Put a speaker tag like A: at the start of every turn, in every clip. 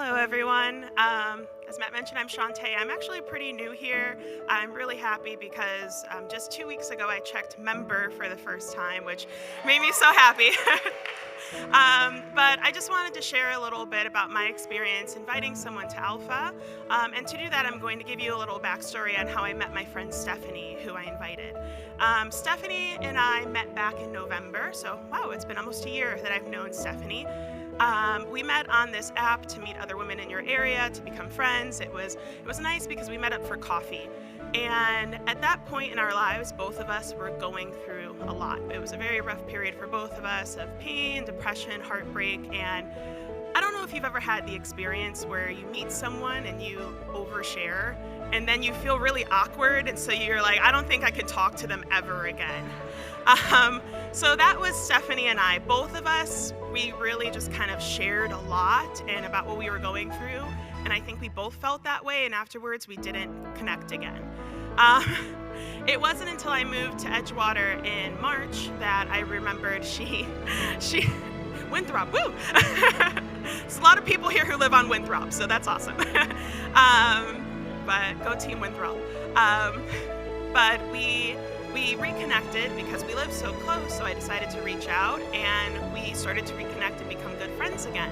A: Hello, everyone. As Matt mentioned, I'm Shante. I'm actually pretty new here. I'm really happy because just 2 weeks ago, I checked member for the first time, which made me so happy. But I just wanted to share a little bit about my experience inviting someone to Alpha. And to do that, I'm going to give you a little backstory on how I met my friend Stephanie, who I invited. Stephanie and I met back in November, so wow, it's been almost a year that I've known Stephanie. We met on this app to meet other women in your area, to become friends. It was nice because we met up for coffee. And at that point in our lives, both of us were going through a lot. It was a very rough period for both of us of pain, depression, heartbreak, and I don't know if you've ever had the experience where you meet someone and you overshare, and then you feel really awkward, and so you're like, I don't think I could talk to them ever again. So that was Stephanie and I. Both of us, we really just kind of shared a lot and about what we were going through, and I think we both felt that way, and afterwards we didn't connect again. It wasn't until I moved to Edgewater in March that I remembered she Winthrop, woo! There's a lot of people here who live on Winthrop, so that's awesome. But go Team Winthrop. But we reconnected because we live so close, so I decided to reach out, and we started to reconnect and become good friends again.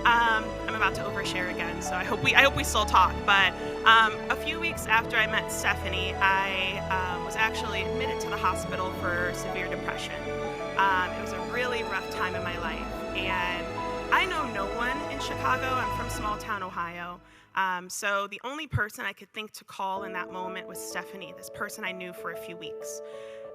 A: I'm about to overshare again, so I hope we still talk. But a few weeks after I met Stephanie, I was actually admitted to the hospital for severe depression. It was a really rough time in my life, and I know no one in Chicago. I'm from small town Ohio. So the only person I could think to call in that moment was Stephanie, this person I knew for a few weeks.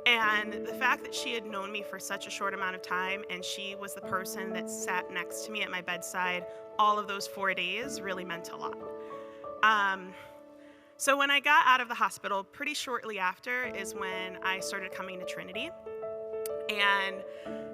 A: And the fact that she had known me for such a short amount of time, and she was the person that sat next to me at my bedside all of those 4 days, really meant a lot. So when I got out of the hospital, pretty shortly after is when I started coming to Trinity. And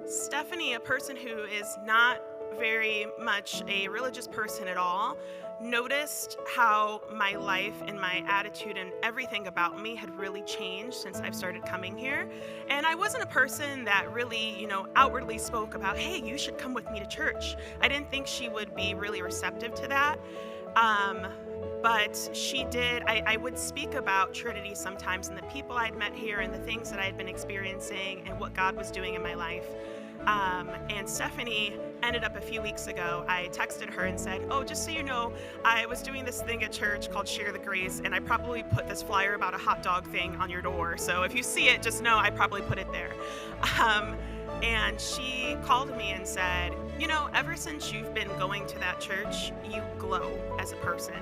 A: Stephanie, a person who is not very much a religious person at all, noticed how my life and my attitude and everything about me had really changed since I've started coming here. And I wasn't a person that really, outwardly spoke about, hey, you should come with me to church. I didn't think she would be really receptive to that. But she did. I would speak about Trinity sometimes and the people I'd met here and the things that I had been experiencing and what God was doing in my life. And Stephanie ended up a few weeks ago, I texted her and said, oh, just so you know, I was doing this thing at church called Share the Grace, and I probably put this flyer about a hot dog thing on your door. So if you see it, just know I probably put it there. And she called me and said, ever since you've been going to that church, you glow as a person.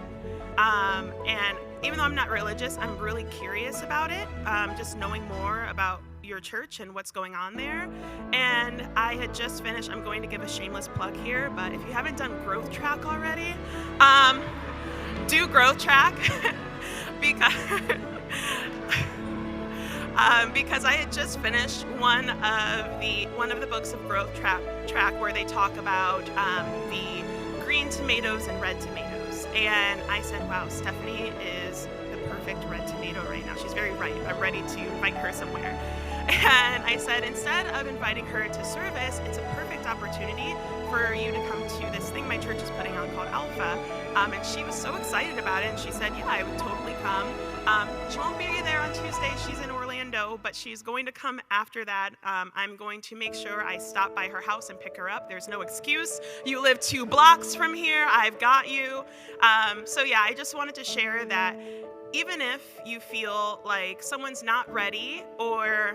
A: And even though I'm not religious, I'm really curious about it, just knowing more about your church and what's going on there. And I had just finished, I'm going to give a shameless plug here, but if you haven't done Growth Track already, do Growth Track because I had just finished one of the books of Growth Track where they talk about the green tomatoes and red tomatoes. And I said, wow, Stephanie is the perfect red tomato right now. She's very ripe. I'm ready to invite her somewhere. And I said, instead of inviting her to service, it's a perfect opportunity for you to come to this thing my church is putting on called Alpha. And she was so excited about it, and she said, yeah, I would totally come. She won't be there on Tuesday. She's in Orlando, but she's going to come after that. I'm going to make sure I stop by her house and pick her up. There's no excuse. You live 2 blocks from here. I've got you. So yeah, I just wanted to share that even if you feel like someone's not ready or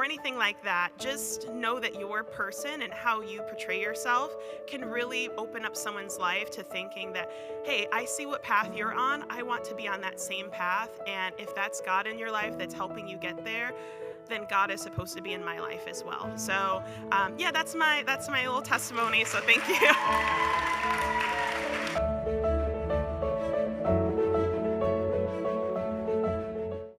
A: anything like that, just know that your person and how you portray yourself can really open up someone's life to thinking that, hey, I see what path you're on. I want to be on that same path. And if that's God in your life that's helping you get there, then God is supposed to be in my life as well. So yeah, that's my little testimony. So thank you.